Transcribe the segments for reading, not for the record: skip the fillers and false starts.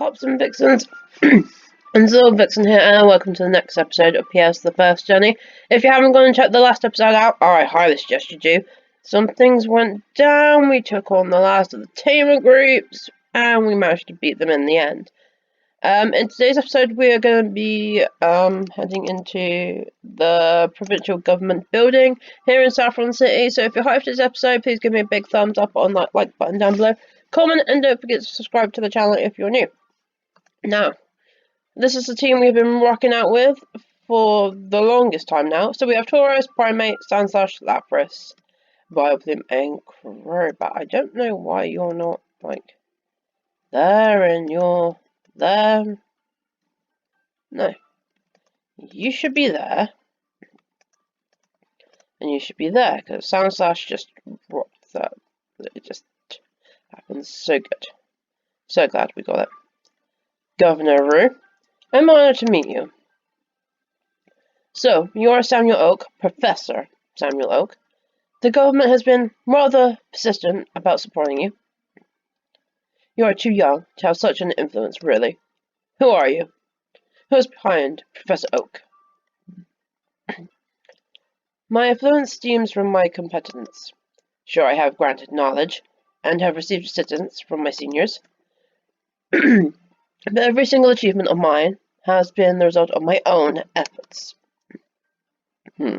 Pops and Vixens. And so Vixen here, and welcome to the next episode of PS The First Journey. If you haven't gone and checked the last episode out, I highly suggest you do. Some things went down, we took on the last of the tamer groups, and we managed to beat them in the end. In today's episode, we are going to be heading into the provincial government building here in Saffron City. So if you're hyped for this episode, please give me a big thumbs up on that like button down below. Comment and don't forget to subscribe to the channel if you're new. Now, this is the team we've been rocking out with for the longest time now. So we have Taurus, Primate, Sandslash, Lapras, Vileplume, and Crobat. I don't know why you're not, like, there and you're there. No. You should be there. And you should be there, because Sandslash just rocked that. It just happened so good. So glad we got it. Governor Rue, I'm honored to meet you. So, you are Samuel Oak, Professor Samuel Oak. The government has been rather persistent about supporting you. You are too young to have such an influence, really. Who are you? Who is behind Professor Oak? My influence stems from my competence. Sure, I have granted knowledge, and have received assistance from my seniors. But every single achievement of mine has been the result of my own efforts. Are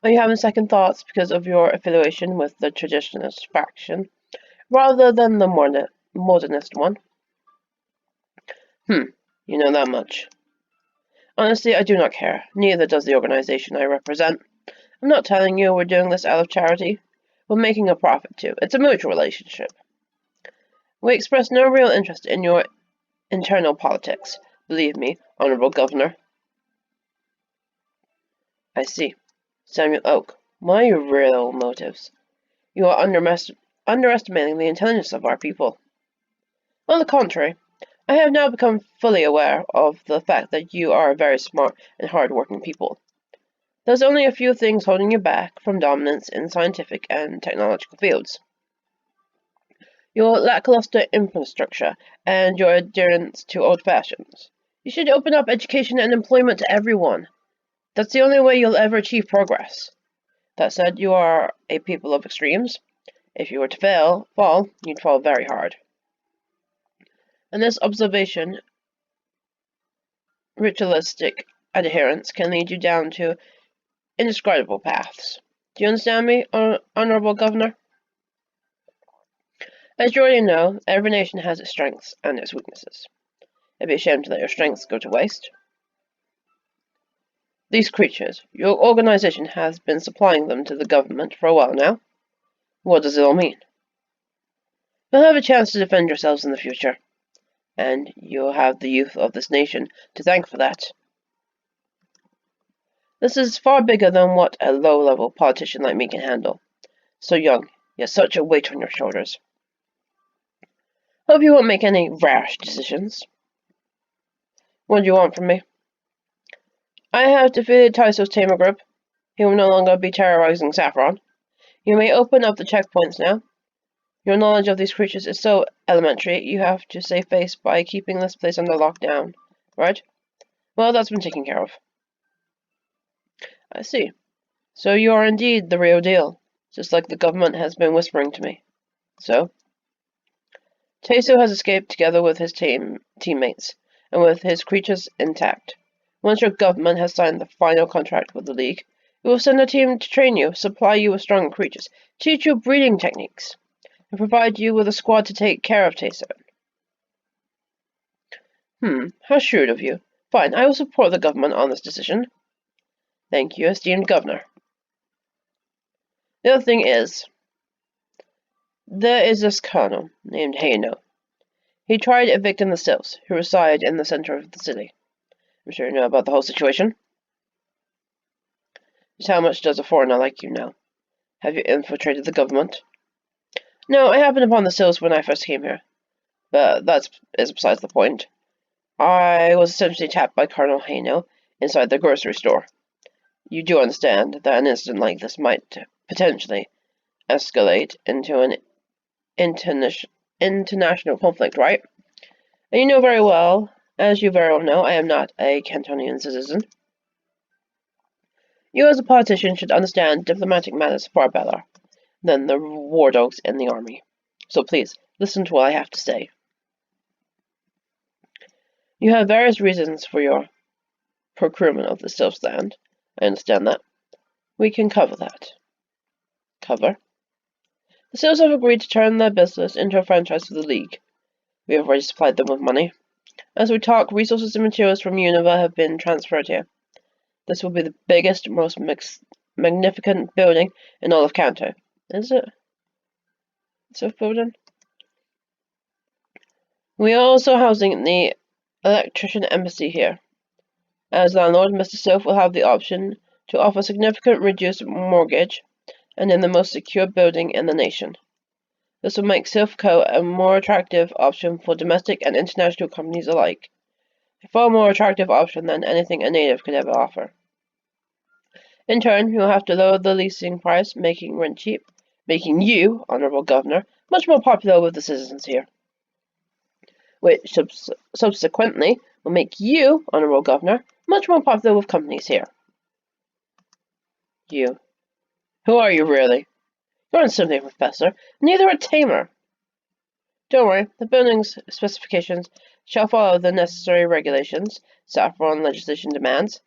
you having second thoughts because of your affiliation with the traditionalist faction, rather than the modernist one? You know that much. Honestly, I do not care. Neither does the organization I represent. I'm not telling you we're doing this out of charity. We're making a profit too. It's a mutual relationship. We express no real interest in your internal politics. Believe me, Honorable Governor. I see. Samuel Oak, what are your real motives? You are underestimating the intelligence of our people. On the contrary, I have now become fully aware of the fact that you are a very smart and hard-working people. There's only a few things holding you back from dominance in scientific and technological fields. Your lackluster infrastructure and your adherence to old fashions. You should open up education and employment to everyone. That's the only way you'll ever achieve progress. That said, you are a people of extremes. If you were to fall, you'd fall very hard. And this observation, ritualistic adherence can lead you down to indescribable paths. Do you understand me, Honorable Governor? As you already know, every nation has its strengths and its weaknesses. It'd be a shame to let your strengths go to waste. These creatures, your organization has been supplying them to the government for a while now. What does it all mean? You'll have a chance to defend yourselves in the future, and you'll have the youth of this nation to thank for that. This is far bigger than what a low-level politician like me can handle. So young, yet such a weight on your shoulders. Hope you won't make any rash decisions. What do you want from me? I have defeated Tyso's tamer group. He will no longer be terrorizing Saffron. You may open up the checkpoints now. Your knowledge of these creatures is so elementary, you have to save face by keeping this place under lockdown, right? Well, that's been taken care of. I see. So you are indeed the real deal, just like the government has been whispering to me. So? Taiso has escaped together with his teammates, and with his creatures intact. Once your government has signed the final contract with the League, it will send a team to train you, supply you with stronger creatures, teach you breeding techniques, and provide you with a squad to take care of Taiso. How shrewd of you. Fine, I will support the government on this decision. Thank you, esteemed Governor. The other thing is, there is this colonel named Hayno. He tried evicting the Sylphs, who reside in the center of the city. I'm sure you know about the whole situation. Just how much does a foreigner like you know? Have you infiltrated the government? No, I happened upon the Sylphs when I first came here. But that is besides the point. I was essentially tapped by Colonel Hayno inside the grocery store. You do understand that an incident like this might potentially escalate into an international conflict, right? And you know very well, as you very well know, I am not a Cantonian citizen. You as a politician should understand diplomatic matters far better than the war dogs in the army. So please, listen to what I have to say. You have various reasons for your procurement of the Sylph's land. I understand that. We can cover that. Cover? The Sylphs have agreed to turn their business into a franchise for the League. We have already supplied them with money. As we talk, resources and materials from Unova have been transferred here. This will be the biggest, most magnificent building in all of Kanto. Is it? Sylph building? We are also housing the electrician embassy here. As landlord, Mr. Sylph will have the option to offer significant reduced mortgage and in the most secure building in the nation. This will make Sylph Co. a more attractive option for domestic and international companies alike. A far more attractive option than anything a native could ever offer. In turn, you'll have to lower the leasing price, making rent cheap, making you, Honorable Governor, much more popular with the citizens here. Which subsequently will make you, Honorable Governor, much more popular with companies here. You. Who are you, really? You're not simply a professor, neither a tamer. Don't worry, the building's specifications shall follow the necessary regulations Saffron legislation demands,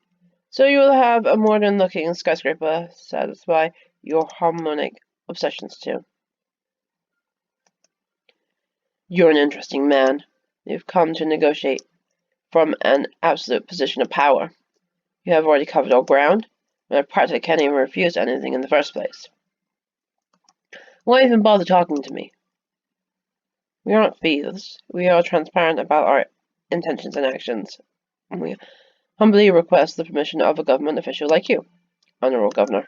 so you will have a modern-looking skyscraper satisfy your harmonic obsessions too. You're an interesting man. You've come to negotiate from an absolute position of power. You have already covered all ground, and I practically can't even refuse anything in the first place. Why even bother talking to me? We aren't thieves. We are transparent about our intentions and actions. And we humbly request the permission of a government official like you, Honorable Governor.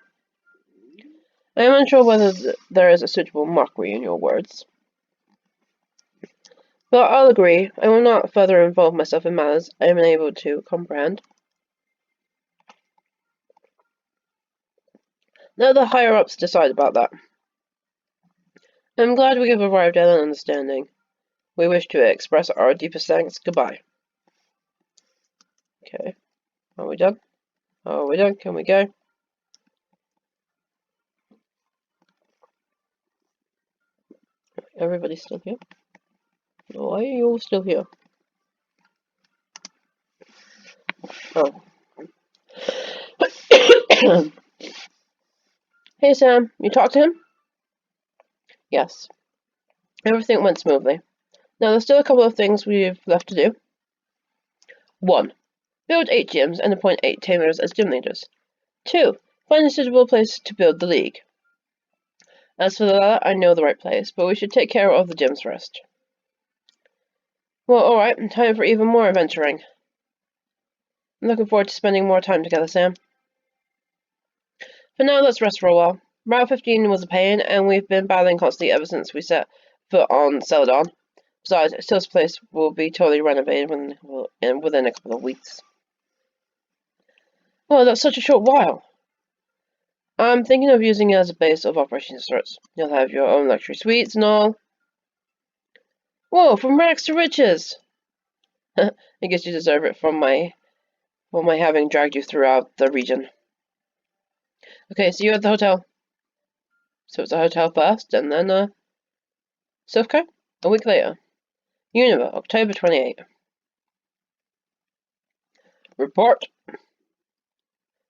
I am unsure whether there is a suitable mockery in your words. But I'll agree. I will not further involve myself in matters I am unable to comprehend. Let the higher-ups decide about that. I'm glad we have arrived at an understanding. We wish to express our deepest thanks. Goodbye. Okay. Are we done? Are we done? Can we go? Everybody's still here? Why are you all still here? Oh. Hey Sam, you talked to him? Yes. Everything went smoothly. Now there's still a couple of things we've left to do. 1. Build 8 gyms and appoint 8 tamers as gym leaders. 2. Find a suitable place to build the league. As for the latter, I know the right place, but we should take care of the gyms first. Well, alright, time for even more adventuring. I'm looking forward to spending more time together, Sam. For now, let's rest for a while. Route 15 was a pain, and we've been battling constantly ever since we set foot on Celadon. Besides, Stil's place will be totally renovated within a couple of weeks. Well, that's such a short while. I'm thinking of using it as a base of operations sorts. You'll have your own luxury suites and all. Whoa, from rags to riches! I guess you deserve it from my having dragged you throughout the region. Okay, see you at the hotel. So it's a hotel first, and then, Sylphco? A week later. Unova, October 28. Report.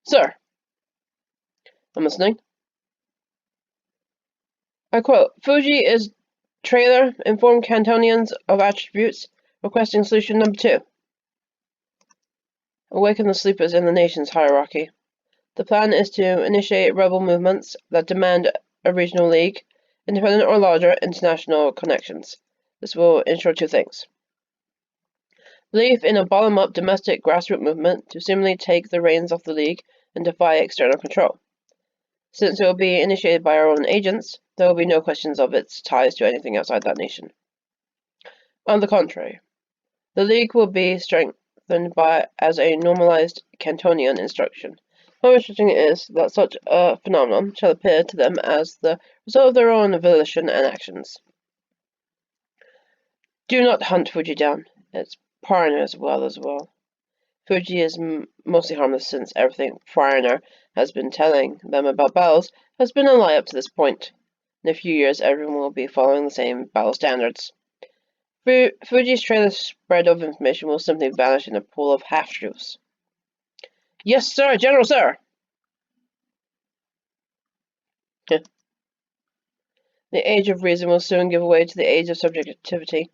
Sir. I'm listening. I quote, Fuji is trailer, inform Cantonians of attributes, requesting solution number 2. Awaken the sleepers in the nation's hierarchy. The plan is to initiate rebel movements that demand a regional league, independent or larger international connections. This will ensure 2 things. Belief in a bottom-up domestic grassroots movement to seemingly take the reins off the league and defy external control. Since it will be initiated by our own agents, there will be no questions of its ties to anything outside that nation. On the contrary, the league will be strengthened as a normalized Cantonian instruction. How interesting it is that such a phenomenon shall appear to them as the result of their own volition and actions. Do not hunt Fuji down. It's Parner as well. Fuji is mostly harmless since everything Foreigner has been telling them about battles has been a lie up to this point. In a few years, everyone will be following the same battle standards. Fuji's trailer spread of information will simply vanish in a pool of half-truths. Yes, sir, General, sir! The age of reason will soon give way to the age of subjectivity.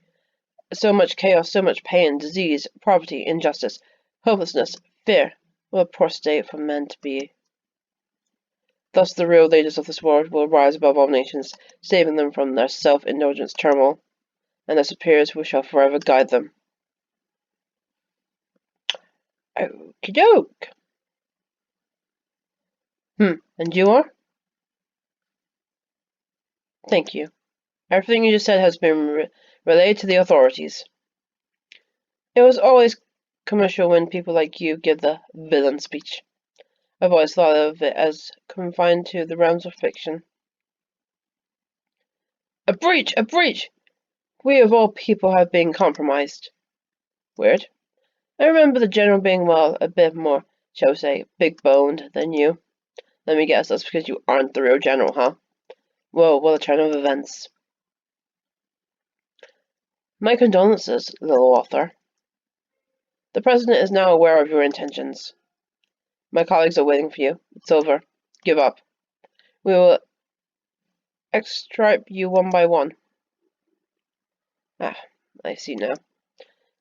So much chaos, so much pain, disease, poverty, injustice, hopelessness, fear. What a poor state for men to be. Thus the real leaders of this world will rise above all nations, saving them from their self-indulgence turmoil, and their superiors who shall forever guide them. Okie doke. And you are? Thank you. Everything you just said has been relayed to the authorities. It was always commercial when people like you give the villain speech. I've always thought of it as confined to the realms of fiction. A breach! A breach! We of all people have been compromised. Weird. I remember the general being, well, a bit more, shall we say, big-boned than you. Let me guess, that's because you aren't the real general, huh? Whoa, what a turn of events. My condolences, little author. The President is now aware of your intentions. My colleagues are waiting for you. It's over. Give up. We will extirpate you one by one. Ah, I see now.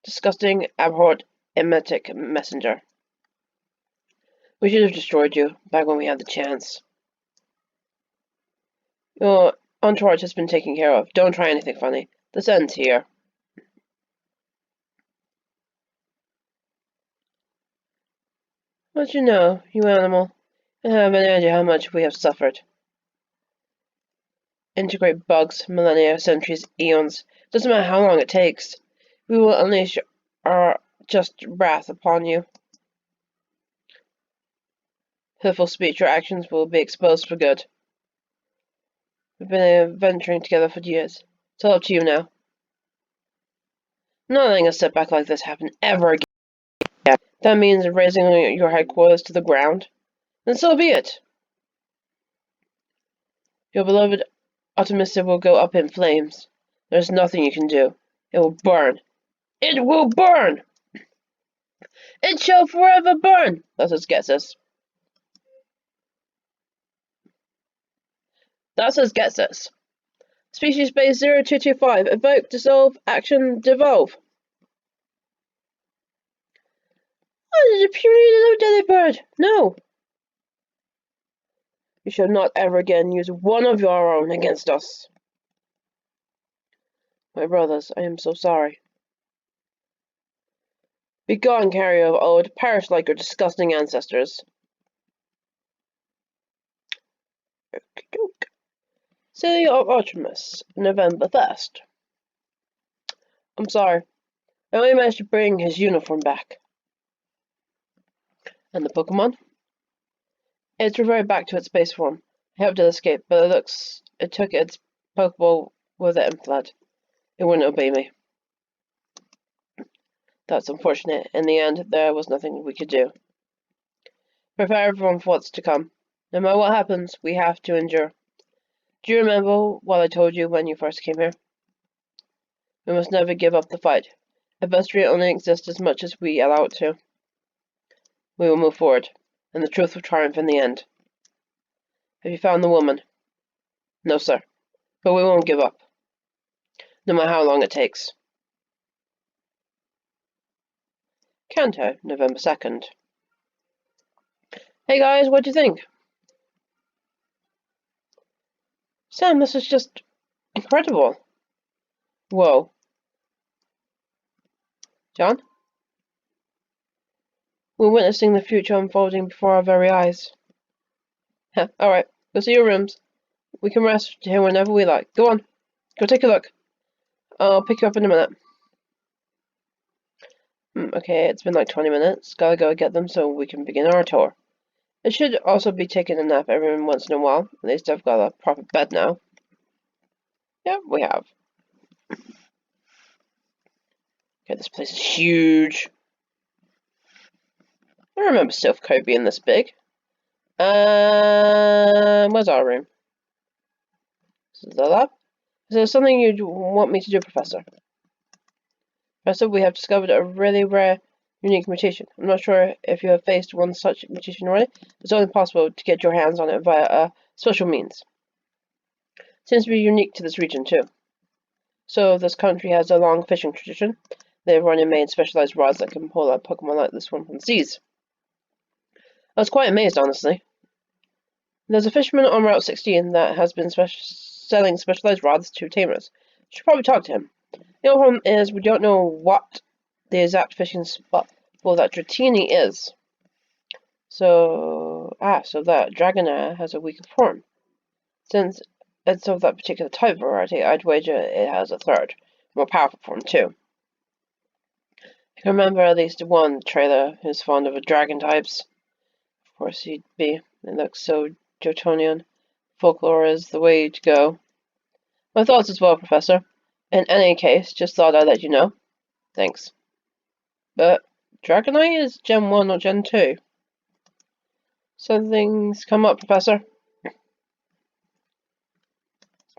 Disgusting, abhorrent, emetic messenger. We should have destroyed you, back when we had the chance. Your entourage has been taken care of. Don't try anything funny. This ends here. What you know, you animal? I have any idea how much we have suffered. Integrate bugs, millennia, centuries, eons. Doesn't matter how long it takes. We will unleash our just wrath upon you. Pitiful speech, your actions will be exposed for good. We've been adventuring together for years. It's all up to you now. Not letting a setback like this happen ever again. That means razing your headquarters to the ground. Then so be it. Your beloved Optimistic will go up in flames. There's nothing you can do. It will burn. It will burn! It shall forever burn! That's what gets us. That's what gets us. Species base 0225. Evoke, dissolve, action, devolve. Oh, there's a puny little deadly bird. No. You shall not ever again use one of your own against us. My brothers, I am so sorry. Begone, carrier of old, perish like your disgusting ancestors. City of Artemis, November 1st. I'm sorry. I only managed to bring his uniform back. And the Pokemon? It's reverted back to its base form. I helped it escape, but it took its Pokeball with it and fled. It wouldn't obey me. That's unfortunate. In the end, there was nothing we could do. Prepare everyone for what's to come. No matter what happens, we have to endure. Do you remember what I told you when you first came here? We must never give up the fight. Adversity only exists as much as we allow it to. We will move forward, and the truth will triumph in the end. Have you found the woman? No, sir. But we won't give up. No matter how long it takes. Kanto, November 2nd. Hey guys, what do you think? Sam, this is just incredible. Whoa. John? We're witnessing the future unfolding before our very eyes. Alright, go see your rooms. We can rest here whenever we like. Go on, go take a look. I'll pick you up in a minute. Okay, it's been like 20 minutes. Gotta go get them so we can begin our tour. It should also be taking a nap every once in a while. At least I've got a proper bed now. Yep, we have. Okay, this place is huge. I remember Silph Cove being this big. Where's our room? Is the lab? Is there something you'd want me to do, Professor? Professor, we have discovered a really rare, unique mutation. I'm not sure if you have faced one such mutation already. It's only possible to get your hands on it via a special means. Seems to be unique to this region, too. So, this country has a long fishing tradition. They've run and made specialized rods that can pull a Pokemon like this one from the seas. I was quite amazed, honestly. There's a fisherman on Route 16 that has been selling specialized rods to tamers. Should probably talk to him. The only problem is we don't know what the exact fishing spot for that Dratini is. So that Dragonair has a weaker form. Since it's of that particular type variety, I'd wager it has a third, more powerful form too. I can remember at least one trader who's fond of the dragon types. Of course he'd be. It looks so Jotonian. Folklore is the way to go. My thoughts as well, Professor. In any case, just thought I'd let you know. Thanks. But Dragonite is Gen 1 or Gen 2. Something's come up, Professor. It's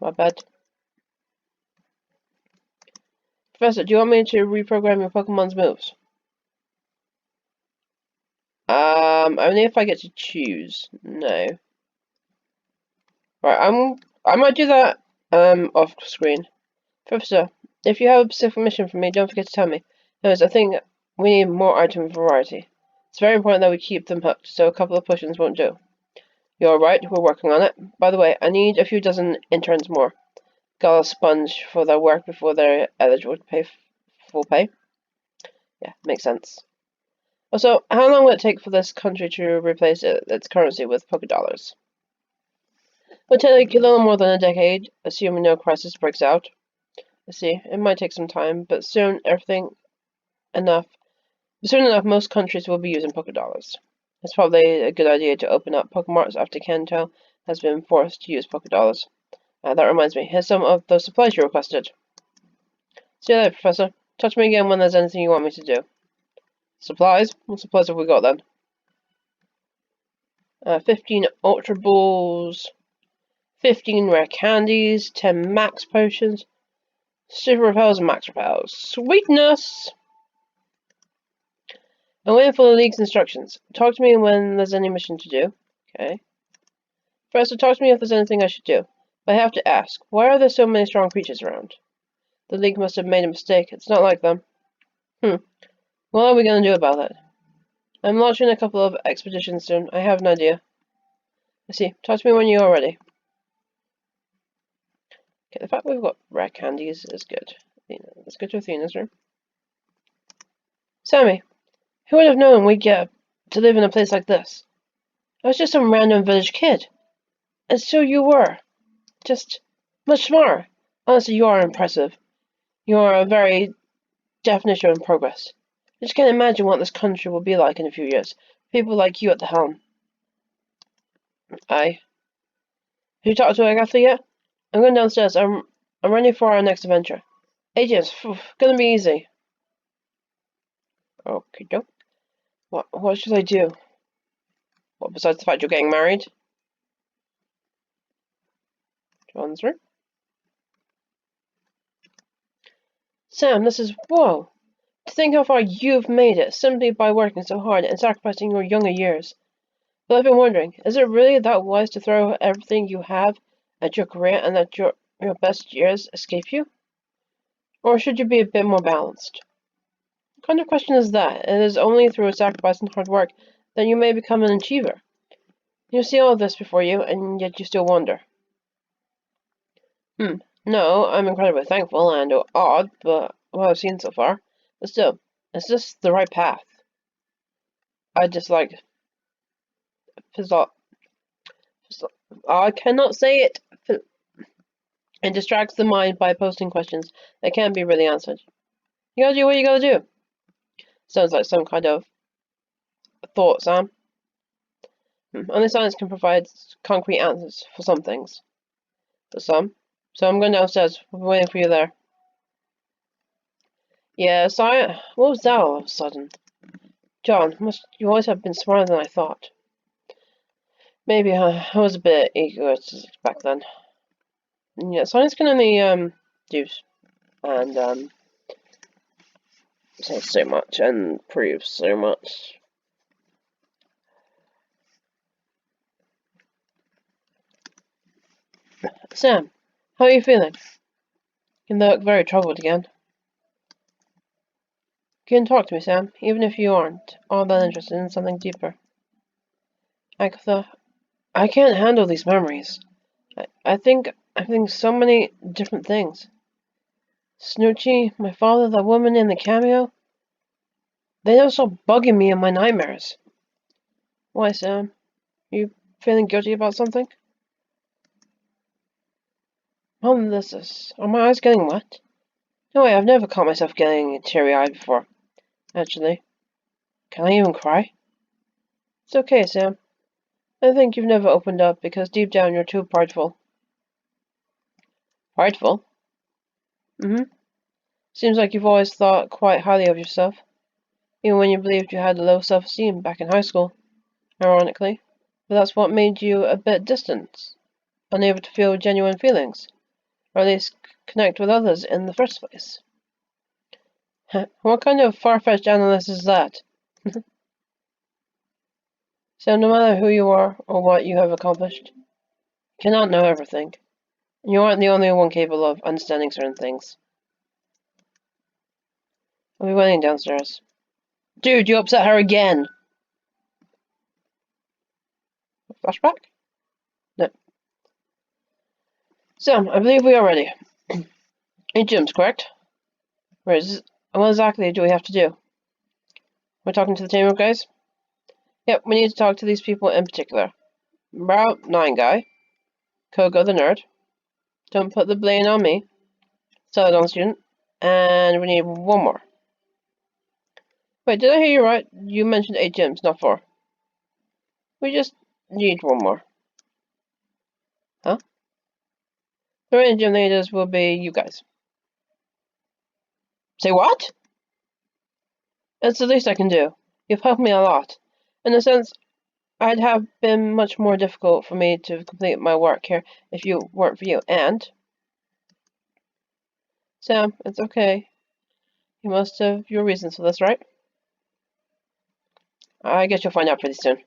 my bad. Professor, do you want me to reprogram your Pokemon's moves? Only if I get to choose. No. Right, I might do that, off screen. Professor, if you have a specific mission for me, don't forget to tell me. Notice, I think we need more item variety. It's very important that we keep them hooked, so a couple of potions won't do. You're right, we're working on it. By the way, I need a few dozen interns more. Got a sponge for their work before they're eligible to pay full pay. Yeah, makes sense. Also, how long will it take for this country to replace its currency with Poké Dollars? It'll take a little more than a decade, assuming no crisis breaks out. I see, it might take some time, but soon enough, most countries will be using Poké Dollars. It's probably a good idea to open up Pokemarts after Kanto has been forced to use Poké Dollars. That reminds me, here's some of those supplies you requested. See you later, Professor. Touch me again when there's anything you want me to do. Supplies? What supplies have we got then? 15 Ultra Balls, 15 Rare Candies, 10 Max Potions, Super Repels and Max Repels. Sweetness! I'm waiting for the League's instructions. Talk to me when there's any mission to do. Okay. Professor, talk to me if there's anything I should do. But I have to ask, why are there so many strong creatures around? The League must have made a mistake. It's not like them. What are we going to do about it? I'm launching a couple of expeditions soon. I have an idea. I see. Talk to me when you are ready. Okay, the fact we've got rare candies is good. Let's go to Athena's room. Sammy, who would have known we'd get to live in a place like this? I was just some random village kid. And so you were. Just much smarter. Honestly, you are impressive. You are a very definition of progress. I just can't imagine what this country will be like in a few years. People like you at the helm. Aye. Have you talked to Agatha yet? I'm going downstairs. I'm ready for our next adventure. Agents, gonna be easy. Okay, doke. What should I do? What, besides the fact you're getting married? John's room. Sam, this is... Whoa! To think how far you've made it, simply by working so hard and sacrificing your younger years. But I've been wondering, is it really that wise to throw everything you have at your career and let your best years escape you? Or should you be a bit more balanced? What kind of question is that? It is only through sacrifice and hard work that you may become an achiever. You see all of this before you, and yet you still wonder. No, I'm incredibly thankful and awed by what I've seen so far. But still, is this the right path? I dislike I cannot say it. It distracts the mind by posing questions that can't be really answered. You gotta do what you gotta do. Sounds like some kind of thought, Sam. Only science can provide concrete answers for some things. For some. So I'm going downstairs. I'm waiting for you there. Yeah, so what was that all of a sudden? John, you always have been smarter than I thought. Maybe I was a bit egoistic back then. Yeah, science can only do and say so much and prove so much. Sam, how are you feeling? You look very troubled again. You can talk to me, Sam, even if you aren't all that interested in something deeper. Agatha, I can't handle these memories. I think so many different things. Snoochie, my father, that woman in the cameo, they never stop bugging me in my nightmares. Why, Sam? You feeling guilty about something? Are my eyes getting wet? No way, I've never caught myself getting teary-eyed before, actually. Can I even cry? It's okay, Sam. I think you've never opened up because deep down you're too prideful. Prideful? Mm-hmm. Seems like you've always thought quite highly of yourself, even when you believed you had low self-esteem back in high school, ironically. But that's what made you a bit distant, unable to feel genuine feelings, or at least connect with others in the first place. What kind of far-fetched analysis is that? So no matter who you are or what you have accomplished, you cannot know everything. And you aren't the only one capable of understanding certain things. I'll be waiting downstairs. Dude, you upset her again! Flashback? No. So, I believe we are ready. Hey, Jim's correct? What exactly do we have to do? We're talking to the team of guys? Yep, we need to talk to these people in particular. About 9 guy. Kogo the nerd. Don't put the blame on me. Celadon student. And we need one more. Wait, did I hear you right? You mentioned 8 gyms, not 4. We just need one more. Huh? The remaining gym leaders will be you guys. Say what? It's the least I can do. You've helped me a lot. In a sense, I'd have been much more difficult for me to complete my work here if you weren't for you. And Sam, it's okay. You must have your reasons for this, right? I guess you'll find out pretty soon.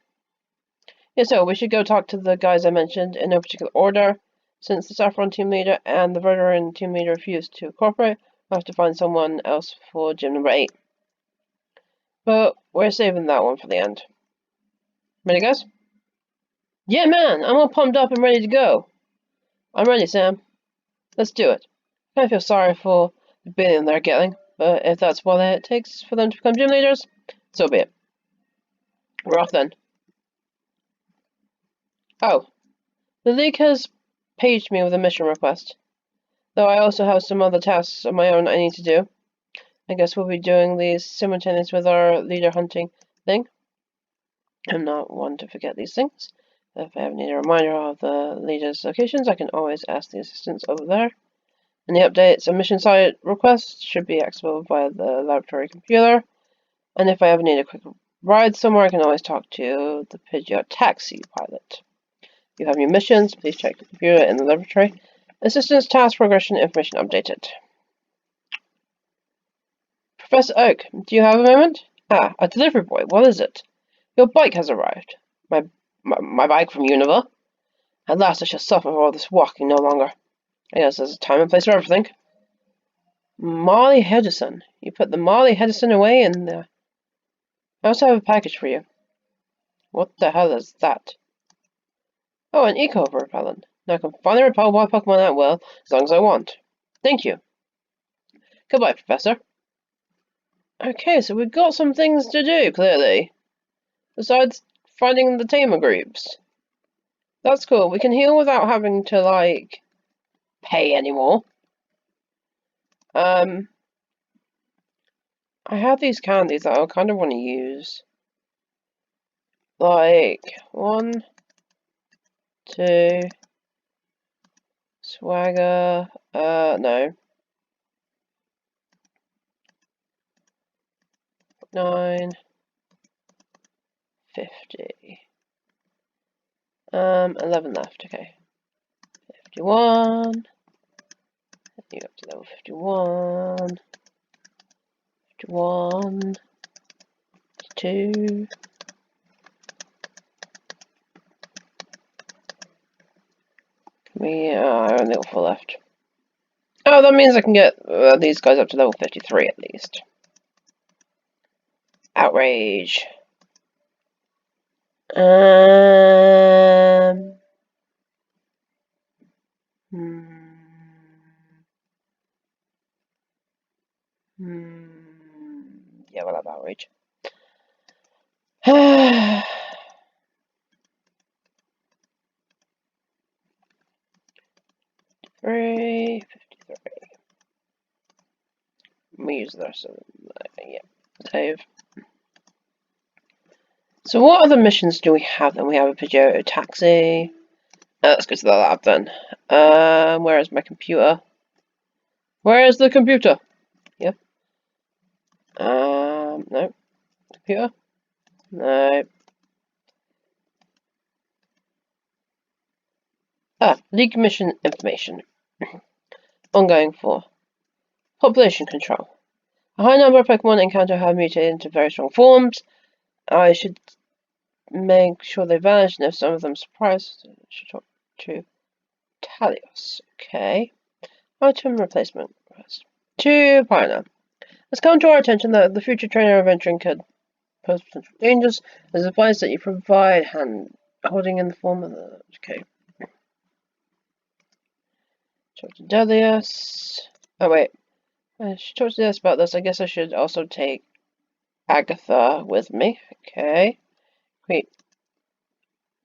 Yeah, so we should go talk to the guys I mentioned in no particular order. Since the Saffron team leader and the veteran team leader refused to cooperate, we'll have to find someone else for gym number 8. But we're saving that one for the end. Ready, guys? Yeah, man! I'm all pumped up and ready to go. I'm ready, Sam. Let's do it. I feel sorry for the beating they're getting, but if that's what it takes for them to become gym leaders, so be it. We're off then. Oh, the League has paged me with a mission request. Though I also have some other tasks of my own I need to do. I guess we'll be doing these simultaneous with our leader hunting thing. I'm not one to forget these things. If I ever need a reminder of the leader's locations, I can always ask the assistants over there. Any updates and mission site requests should be accessible via the laboratory computer. And if I ever need a quick ride somewhere, I can always talk to the Pidgeot taxi pilot. You have your missions, please check the computer in the laboratory. Assistance task progression information updated. Professor Oak, do you have a moment? Ah, a delivery boy, what is it? Your bike has arrived. My bike from Unova? At last I shall suffer for all this walking no longer. I guess there's a time and place for everything. Molly Hedison. You put the Molly Hedison away in the... I also have a package for you. What the hell is that? Oh, an eco repellent. Now I can finally repel wild Pokemon at will, as long as I want. Thank you. Goodbye, Professor. Okay, so we've got some things to do, clearly. Besides finding the tamer groups. That's cool. We can heal without having to, like, pay anymore. I have these candies that I kind of want to use. Like, 1, 2, swagger, no. 9, 50. 11 left, okay. 51. You go up to level 51. 51. 2. I only got 4 left. Oh, that means I can get these guys up to level 53 at least. Outrage. Yeah, we'll have outrage. 53. We use the rest of them. Yeah, save. So what other missions do we have then? We have a Peugeot taxi. Let's go to the lab then. Where is my computer? Where is the computer? Yep. No. Computer? No. League mission information. Ongoing for population control. A high number of Pokemon encounter have mutated into very strong forms. I should make sure they vanish, and if some of them surprise, I should talk to Talios. Okay. Item replacement request. To Pioneer. It's come to our attention that the future trainer of entering could pose potential dangers. There's advice that you provide hand holding in the form of the. Okay. Talk to Delius. Oh, wait. I should talk to Delius about this. I guess I should also take Agatha with me. Okay. Wait.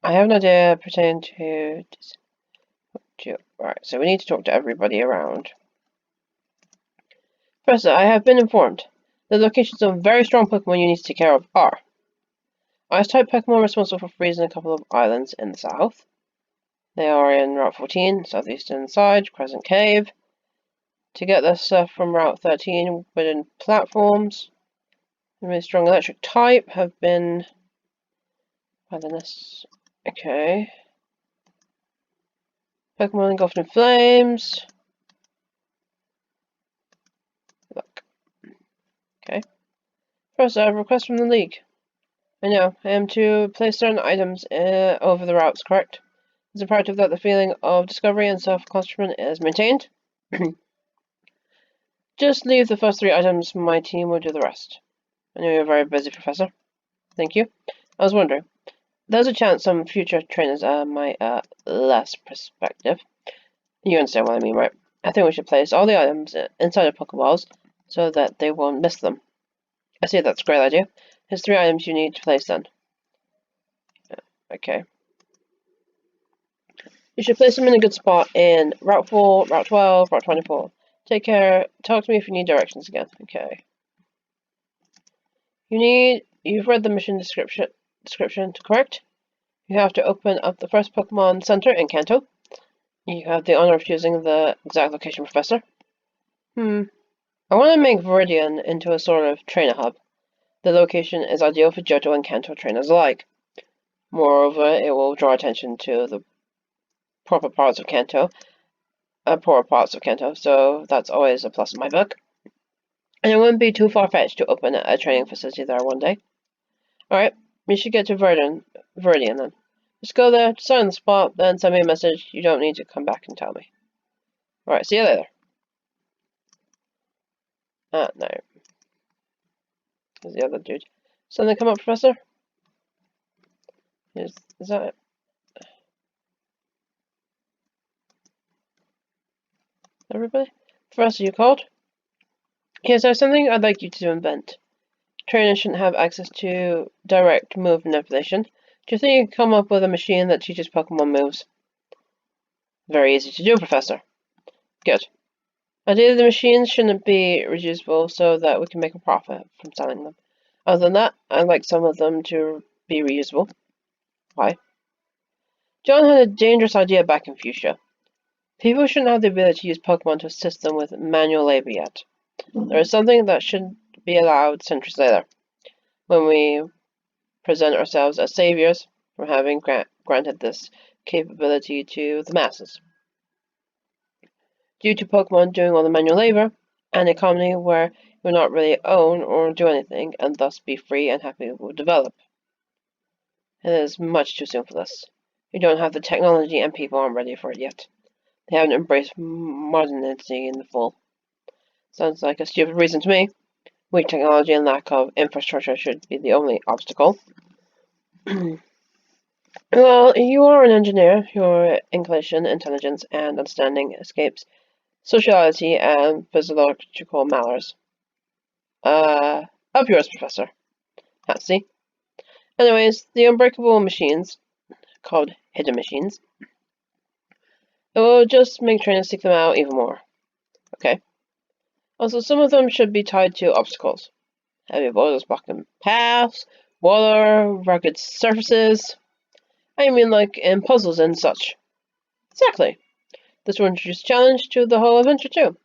I have an idea pertaining to. Right, so we need to talk to everybody around. Professor, I have been informed. The locations of very strong Pokemon you need to take care of are Ice-type Pokemon responsible for freezing a couple of islands in the south. They are in Route 14, southeastern side, Crescent Cave. To get this stuff from Route 13 wooden platforms. The really strong electric type have been by the nest. Okay. Pokemon engulfed in flames. Look. Okay. First, I have a request from the League. I know. I am to place certain items over the routes, correct? It's imperative that the feeling of discovery and self-accomplishment is maintained. Just leave the first 3 items, my team will do the rest. I know you're very busy, Professor. Thank you. I was wondering, there's a chance some future trainers might less perspective. You understand what I mean, right? I think we should place all the items inside of Pokeballs so that they won't miss them. I see, that's a great idea. Here's 3 items you need to place then. Okay. You should place them in a good spot in Route 4, Route 12, Route 24. Take care. Talk to me if you need directions again. Okay. You've read the mission description, correct? You have to open up the first Pokemon Center in Kanto. You have the honor of choosing the exact location, Professor. I want to make Viridian into a sort of trainer hub. The location is ideal for Johto and Kanto trainers alike. Moreover, it will draw attention to the poorer parts of Kanto, so that's always a plus in my book. And it wouldn't be too far-fetched to open a training facility there one day. Alright, we should get to Viridian then. Just go there, decide on the spot, then send me a message. You don't need to come back and tell me. Alright, see you later. No. There's the other dude. Something come up, Professor? Is that it? Everybody? Professor, you called? Yes, there's something I'd like you to invent. Trainers shouldn't have access to direct move manipulation. Do you think you can come up with a machine that teaches Pokemon moves? Very easy to do, Professor. Good. Ideally, the machines shouldn't be reusable so that we can make a profit from selling them. Other than that, I'd like some of them to be reusable. Why? John had a dangerous idea back in Fuchsia. People shouldn't have the ability to use Pokemon to assist them with manual labor yet. There is something that should be allowed centuries later. when we present ourselves as saviors from having granted this capability to the masses. Due to Pokemon doing all the manual labor, an economy where you'll not really own or do anything, and thus be free and happy will develop. It is much too soon for this. We don't have the technology and people aren't ready for it yet. They haven't embraced modernity in the full. Sounds like a stupid reason to me. Weak technology and lack of infrastructure should be the only obstacle. Well, you are an engineer. Your inclination, intelligence, and understanding escapes sociality and physiological manners. Up yours, Professor. See? Anyways, the unbreakable machines, called hidden machines, it will just make trainers seek them out even more. Okay? Also, some of them should be tied to obstacles. Heavy boulders blocking paths, water, rugged surfaces. I mean, like in puzzles and such. Exactly. This will introduce challenge to the whole adventure too.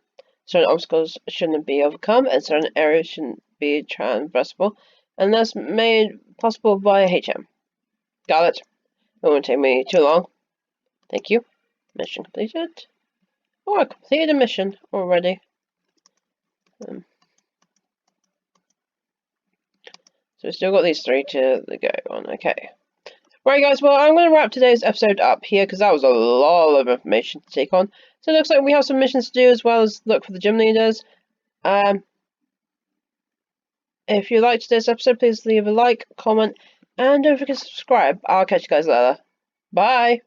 Certain obstacles shouldn't be overcome, and certain areas shouldn't be traversable unless made possible by HM. Got it. It won't take me too long. Thank you. Mission completed. Oh, I completed a mission already. So we still got these 3 to go on. Okay. Right, guys. Well, I'm going to wrap today's episode up here because that was a lot of information to take on. So it looks like we have some missions to do as well as look for the gym leaders. If you liked today's episode, please leave a like, comment, and don't forget to subscribe. I'll catch you guys later. Bye!